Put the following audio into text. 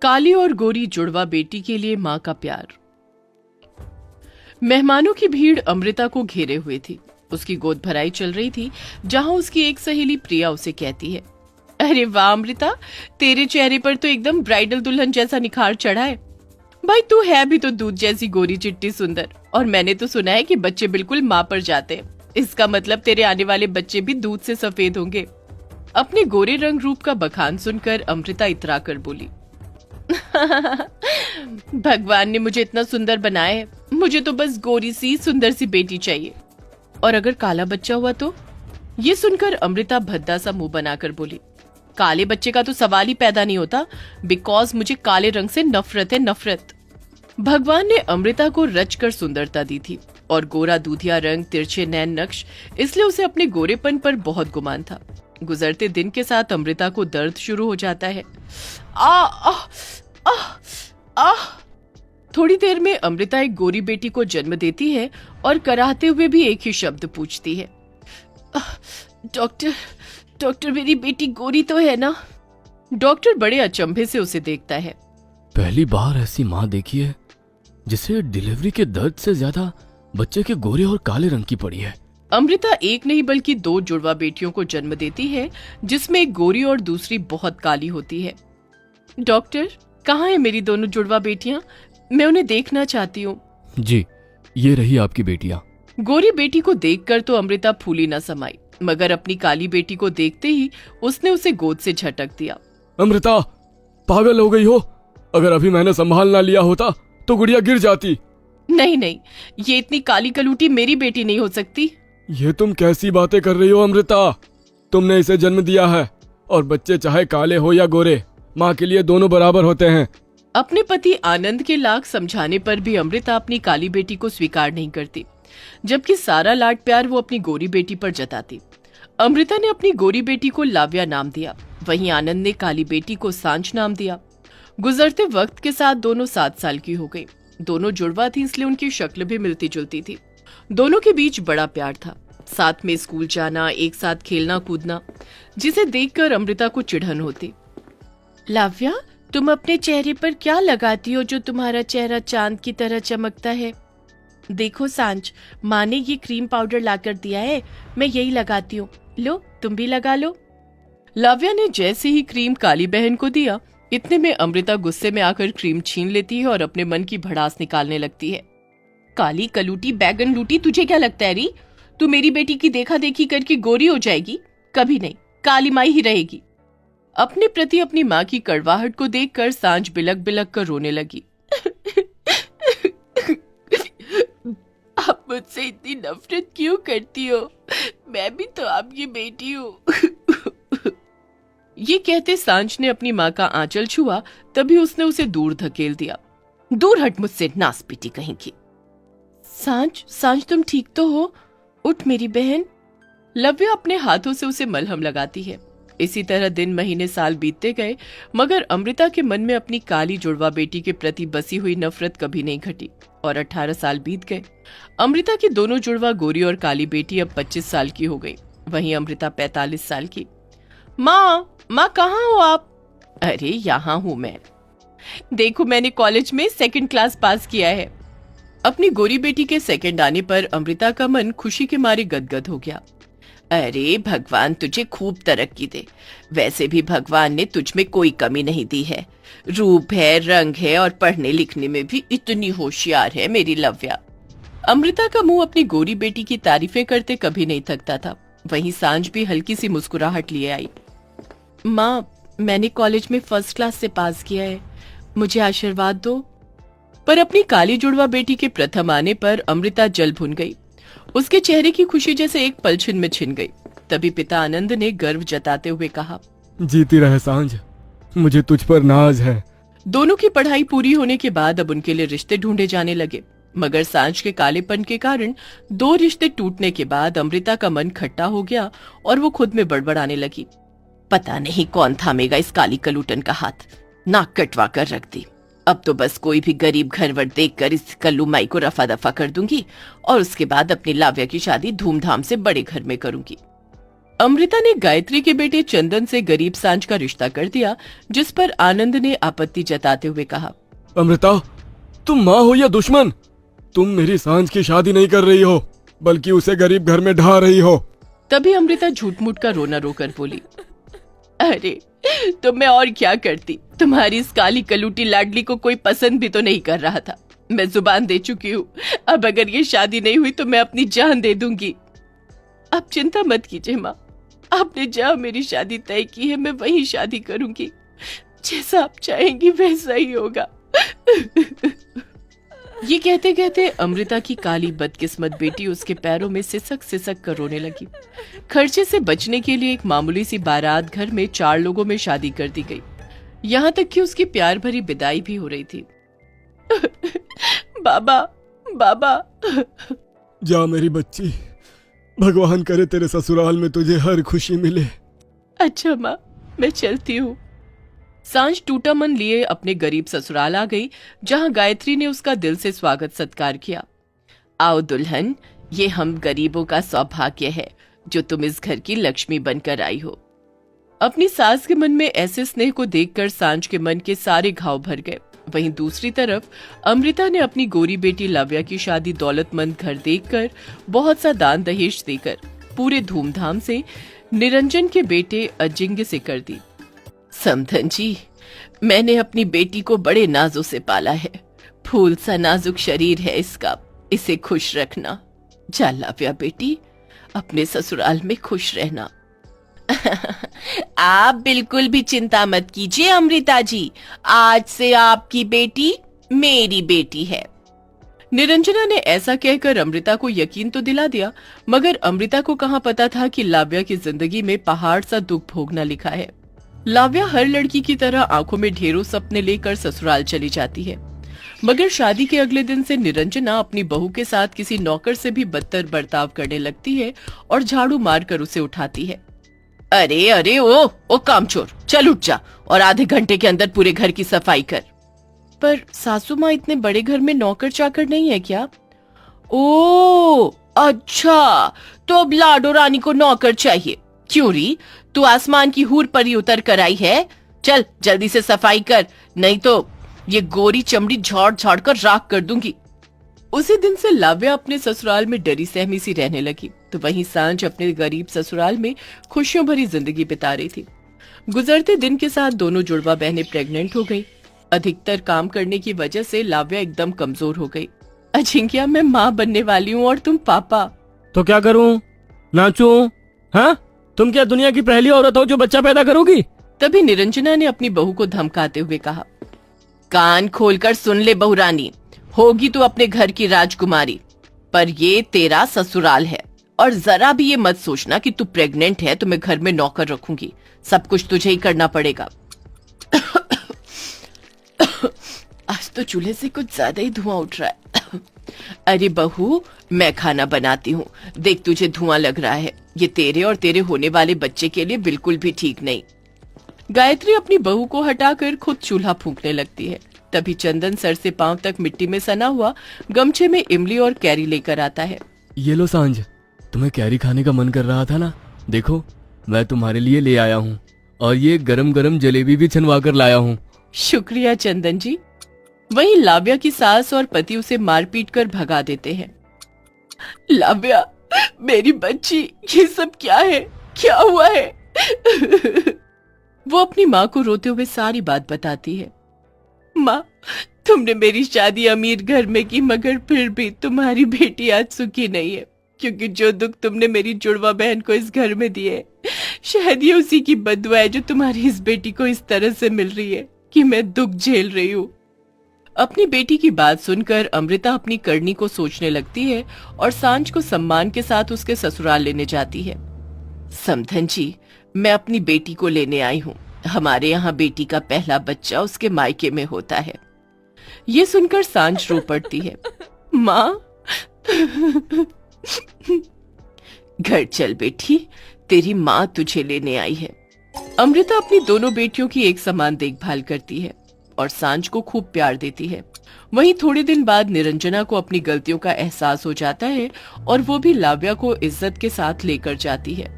काली और गोरी जुड़वा बेटी के लिए मां का प्यार। मेहमानों की भीड़ अमृता को घेरे हुए थी। उसकी गोद भराई चल रही थी, जहां उसकी एक सहेली प्रिया उसे कहती है, अरे वाह अमृता, तेरे चेहरे पर तो एकदम ब्राइडल दुल्हन जैसा निखार चढ़ा है। भाई तू है भी तो दूध जैसी गोरी चिट्टी सुंदर, और मैंने तो सुना है कि बच्चे बिल्कुल माँ पर जाते हैं। इसका मतलब तेरे आने वाले बच्चे भी दूध से सफेद होंगे। अपने गोरे रंग रूप का बखान सुनकर अमृता इतरा कर बोली, भगवान ने मुझे इतना सुंदर बनाया है, मुझे तो बस गोरी सी सुंदर सी बेटी चाहिए। और अगर काला बच्चा हुआ तो? ये सुनकर अमृता भद्दा सा मुंह बनाकर बोली, काले बच्चे का तो सवाल ही पैदा नहीं होता, बिकॉज मुझे काले रंग से नफरत है, नफरत। भगवान ने अमृता को रच कर सुंदरता दी थी और गोरा दूधिया रंग, तिरछे नैन नक्श, इसलिए उसे अपने गोरेपन पर बहुत गुमान था। गुजरते दिन के साथ अमृता को दर्द शुरू हो जाता है। आ आ आ आ थोड़ी देर में अमृता एक गोरी बेटी को जन्म देती है और कराहते हुए भी एक ही शब्द पूछती है, डॉक्टर डॉक्टर मेरी बेटी गोरी तो है ना? डॉक्टर बड़े अचंभे से उसे देखता है। पहली बार ऐसी माँ देखी है जिसे डिलीवरी के दर्द से ज्यादा बच्चे के गोरे और काले रंग की पड़ी है। अमृता एक नहीं बल्कि 2 जुड़वा बेटियों को जन्म देती है, जिसमें एक गोरी और दूसरी बहुत काली होती है। डॉक्टर, कहाँ है मेरी दोनों जुड़वा बेटियां? मैं उन्हें देखना चाहती हूँ। जी, ये रही आपकी बेटियां। गोरी बेटी को देखकर तो अमृता फूली न समाई, मगर अपनी काली बेटी को देखते ही उसने उसे गोद से झटक दिया। अमृता, पागल हो गई हो? अगर अभी मैंने संभाल ना लिया होता तो गुड़िया गिर जाती। नहीं नहीं, ये इतनी काली कलूटी मेरी बेटी नहीं हो सकती। ये तुम कैसी बातें कर रही हो अमृता? तुमने इसे जन्म दिया है और बच्चे चाहे काले हो या गोरे, माँ के लिए दोनों बराबर होते हैं। अपने पति आनंद के लाख समझाने पर भी अमृता अपनी काली बेटी को स्वीकार नहीं करती, जबकि सारा लाड प्यार वो अपनी गोरी बेटी पर जताती। अमृता ने अपनी गोरी बेटी को लाव्या नाम दिया, वहीं आनंद ने काली बेटी को सांझ नाम दिया। गुजरते वक्त के साथ दोनों 7 साल की हो गई। दोनों जुड़वा थी, इसलिए उनकी शक्ल भी मिलती जुलती थी। दोनों के बीच बड़ा प्यार था, साथ में स्कूल जाना, एक साथ खेलना कूदना, जिसे देखकर अमृता को चिढ़न होती। लाव्या, तुम अपने चेहरे पर क्या लगाती हो जो तुम्हारा चेहरा चांद की तरह चमकता है? देखो सांझ, माँ ने ये क्रीम पाउडर लाकर दिया है, मैं यही लगाती हूँ, लो तुम भी लगा लो। लाव्या ने जैसे ही क्रीम काली बहन को दिया, इतने में अमृता गुस्से में आकर क्रीम छीन लेती है और अपने मन की भड़ास निकालने लगती है। काली कलूटी बैगन लूटी, तुझे क्या लगता है री? तू मेरी बेटी की देखा देखी करके गोरी हो जाएगी? कभी नहीं, काली माई ही रहेगी। अपने प्रति अपनी माँ की कड़वाहट को देखकर सांझ बिलक बिलक कर रोने लगी। आप मुझसे इतनी नफरत क्यों करती हो? मैं भी तो आपकी बेटी हूँ। ये कहते सांझ ने अपनी माँ का आंचल छुआ, तभी उसने उसे दूर धकेल दिया। दूर हट मुझसे, नासपीटी कहीं की। सांझ तुम ठीक तो हो? उठ मेरी बहन। लव्या अपने हाथों से उसे मलहम लगाती है। इसी तरह दिन महीने साल बीतते गए, मगर अमृता के मन में अपनी काली जुड़वा बेटी के प्रति बसी हुई नफरत कभी नहीं घटी और 18 साल बीत गए। अमृता की दोनों जुड़वा गोरी और काली बेटी अब 25 साल की हो गई, वहीं अमृता 45 साल की। माँ कहाँ हो आप? अरे यहाँ हूँ मैं। देखो, मैंने कॉलेज में 2nd क्लास पास किया है। अपनी गोरी बेटी के 2nd आने पर अमृता का मन खुशी के मारे गदगद हो गया। अरे भगवान तुझे खूब तरक्की दे। वैसे भी भगवान ने तुझ में कोई कमी नहीं दी है। रूप है, रंग है और पढ़ने लिखने में भी इतनी होशियार है मेरी लव्या। अमृता का मुंह अपनी गोरी बेटी की तारीफें करते कभी नहीं थकता था। वहीं सांझ भी हल्की सी मुस्कुराहट लिए आई। माँ, मैंने कॉलेज में 1st क्लास से पास किया है, मुझे आशीर्वाद दो। पर अपनी काली जुड़वा बेटी के प्रथम आने पर अमृता जल भुन गई। उसके चेहरे की खुशी जैसे एक पलछिन में छिन गई। तभी पिता आनंद ने गर्व जताते हुए कहा, जीती रहे सांझ, मुझे तुझ पर नाज है। दोनों की पढ़ाई पूरी होने के बाद अब उनके लिए रिश्ते ढूंढे जाने लगे, मगर सांझ के कालेपन के कारण 2 रिश्ते टूटने के बाद अमृता का मन खट्टा हो गया और वो खुद में बड़बड़ाने लगी। पता नहीं कौन थामेगा इस काली कलूटन का हाथ, नाक कटवा कर रख दी। अब तो बस कोई भी गरीब घरवर देखकर इस कल्लू माई को रफा दफा कर दूंगी और उसके बाद अपनी लाव्या की शादी धूमधाम से बड़े घर में करूंगी। अमृता ने गायत्री के बेटे चंदन से गरीब सांझ का रिश्ता कर दिया, जिस पर आनंद ने आपत्ति जताते हुए कहा, अमृता, तुम माँ हो या दुश्मन? तुम मेरी सांझ की शादी नहीं कर रही हो, बल्कि उसे गरीब घर में ढा रही हो। तभी अमृता झूठ मूठ का रोना रोकर बोली, अरे तो मैं और क्या करती, तुम्हारी इस काली कलूटी लाडली को कोई पसंद भी तो नहीं कर रहा था। मैं जुबान दे चुकी हूँ, अब अगर ये शादी नहीं हुई तो मैं अपनी जान दे दूंगी। आप चिंता मत कीजिए माँ, आपने जहाँ मेरी शादी तय की है मैं वहीं शादी करूंगी, जैसा आप चाहेंगी वैसा ही होगा। ये कहते कहते अमृता की काली बदकिस्मत बेटी उसके पैरों में सिसक सिसक कर रोने लगी। खर्चे से बचने के लिए एक मामूली सी बारात घर में 4 लोगों में शादी कर दी गई। यहाँ तक कि उसकी प्यार भरी विदाई भी हो रही थी। बाबा, बाबा। जा मेरी बच्ची, भगवान करे तेरे ससुराल में तुझे हर खुशी मिले। अच्छा माँ, मैं चलती हूँ। सांझ टूटा मन लिए अपने गरीब ससुराल आ गई, जहाँ गायत्री ने उसका दिल से स्वागत सत्कार किया। आओ दुल्हन, ये हम गरीबों का सौभाग्य है जो तुम इस घर की लक्ष्मी बनकर आई हो। अपनी सास के मन में ऐसे स्नेह को देखकर सांझ के मन के सारे घाव भर गए। वहीं दूसरी तरफ अमृता ने अपनी गोरी बेटी लाव्या की शादी दौलतमंद घर देखकर, बहुत सा दान दहेज देकर पूरे धूमधाम से निरंजन के बेटे अजिंक्य से कर दी। समधन जी, मैंने अपनी बेटी को बड़े नाजों से पाला है। फूल सा नाजुक शरीर है इसका, इसे खुश रखना। जा लाव्या बेटी, अपने ससुराल में खुश रहना। आप बिल्कुल भी चिंता मत कीजिए अमृता जी, आज से आपकी बेटी मेरी बेटी है। निरंजना ने ऐसा कहकर अमृता को यकीन तो दिला दिया, मगर अमृता को कहाँ पता था कि लाव्या की जिंदगी में पहाड़ सा दुख भोगना लिखा है। लाव्या हर लड़की की तरह आंखों में ढेरों सपने लेकर ससुराल चली जाती है, मगर शादी के अगले दिन से निरंजना अपनी बहू के साथ किसी नौकर से भी बदतर बर्ताव करने लगती है और झाड़ू मारकर उसे उठाती है। अरे अरे ओ कामचोर, चल उठ जा और आधे घंटे के अंदर पूरे घर की सफाई कर। पर सासू माँ, इतने बड़े घर में नौकर चाकर नहीं है क्या? ओ अच्छा, तो अब लाडो रानी को नौकर चाहिए। क्यों री, तू आसमान की हूर पर ही उतर कर आई है? चल जल्दी से सफाई कर, नहीं तो ये गोरी चमड़ी झाड़ झाड़ कर राख कर दूंगी। उसी दिन से लाव्या अपने ससुराल में डरी सहमी सी रहने लगी, तो वहीं सांझ अपने गरीब ससुराल में खुशियों भरी जिंदगी बिता रही थी। गुजरते दिन के साथ दोनों जुड़वा बहनें प्रेग्नेंट हो गई। अधिकतर काम करने की वजह से लाव्या एकदम कमजोर हो गई। अजिंक्य, मैं माँ बनने वाली हूँ और तुम पापा। तो क्या करूं? नाचूं? हाँ, तुम क्या दुनिया की पहली औरत हो जो बच्चा पैदा करोगी? तभी निरंजना ने अपनी बहू को धमकाते हुए कहा, कान खोलकर सुन ले बहुरानी, होगी तू अपने घर की राजकुमारी, पर ये तेरा ससुराल है और जरा भी ये मत सोचना कि तू प्रेग्नेंट है तो मैं घर में नौकर रखूंगी। सब कुछ तुझे ही करना पड़ेगा। आज तो चूल्हे से कुछ ज्यादा ही धुआं उठ रहा है। अरे बहू, मैं खाना बनाती हूँ, देख तुझे धुआं लग रहा है। ये तेरे और तेरे होने वाले बच्चे के लिए बिल्कुल भी ठीक नहीं। गायत्री अपनी बहू को हटाकर खुद चूल्हा फूंकने लगती है। तभी चंदन सर से पांव तक मिट्टी में सना हुआ गमछे में इमली और कैरी लेकर आता है। ये लो सांझ, तुम्हें कैरी खाने का मन कर रहा था ना? देखो, मैं तुम्हारे लिए ले आया हूँ और ये गरम गरम जलेबी भी छनवा कर लाया हूँ। शुक्रिया चंदन जी। वहीं लाव्या की सास और पति उसे मार पीट कर भगा देते हैं। लाव्या, मेरी बच्ची, ये सब क्या है? क्या हुआ है? वो अपनी माँ को रोते हुए सारी बात बताती है। माँ, तुमने मेरी शादी अमीर घर में की, मगर फिर भी तुम्हारी बेटी आज सुखी नहीं है, क्योंकि जो दुख तुमने मेरी जुड़वा बहन को इस घर में दिए, शायद ये उसी की बददुआ है जो तुम्हारी इस बेटी को इस तरह से मिल रही है कि मैं दुख झेल रही हूँ। अपनी बेटी की बात सुनकर अमृता अपनी करनी को सोचने लगती है और सांझ को सम्मान के साथ उसके ससुराल लेने जाती है। समधन जी, मैं अपनी बेटी को लेने आई हूँ। हमारे यहाँ बेटी का पहला बच्चा उसके मायके में होता है। ये सुनकर सांझ रो पड़ती है। माँ, घर चल बेटी, तेरी माँ तुझे लेने आई है। अमृता अपनी दोनों बेटियों की एक समान देखभाल करती है और सांझ को खूब प्यार देती है। वहीं थोड़े दिन बाद निरंजना को अपनी गलतियों का एहसास हो जाता है और वो भी लाव्या को इज्जत के साथ लेकर जाती है।